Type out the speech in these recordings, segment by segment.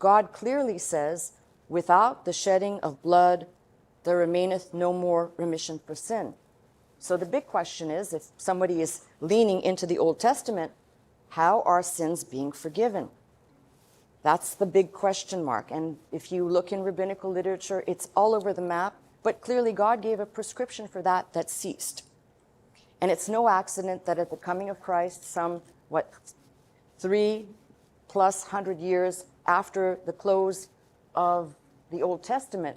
God clearly says, without the shedding of blood, there remaineth no more remission for sin. So the big question is, if somebody is leaning into the Old Testament, how are sins being forgiven? That's the big question mark. And if you look in rabbinical literature, it's all over the map. But clearly God gave a prescription for that ceased. And it's no accident that at the coming of Christ, some, 300+ years after the close of the Old Testament,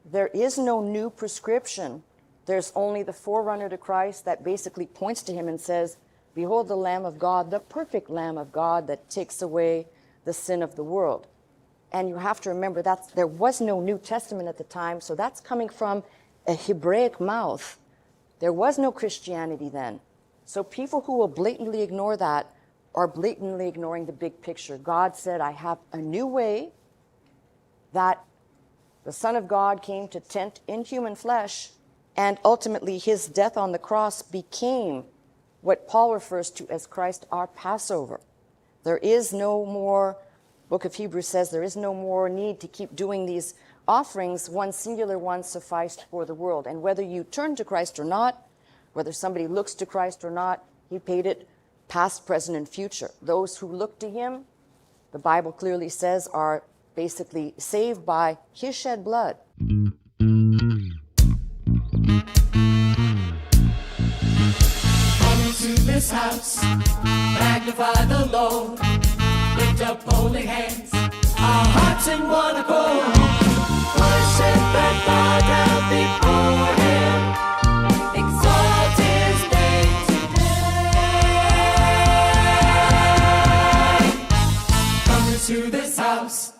there is no new prescription. There's only the forerunner to Christ that basically points to him and says, behold the Lamb of God, the perfect Lamb of God that takes away the sin of the world. And you have to remember that there was no New Testament at the time, so that's coming from a Hebraic mouth. There was no Christianity then. So people who will blatantly ignore that are blatantly ignoring the big picture. God said, I have a new way, that the Son of God came to tent in human flesh, and ultimately his death on the cross became what Paul refers to as Christ our Passover. There is no more, Book of Hebrews says, there is no more need to keep doing these offerings. One singular one sufficed for the world. And whether you turn to Christ or not, whether somebody looks to Christ or not, he paid it past, present, and future. Those who look to him, the Bible clearly says, are basically saved by his shed blood. To this house, magnify the Lord, lift up holy hands, our hearts in one accord, worship and bow down before him, exalt his name today. Come into this house,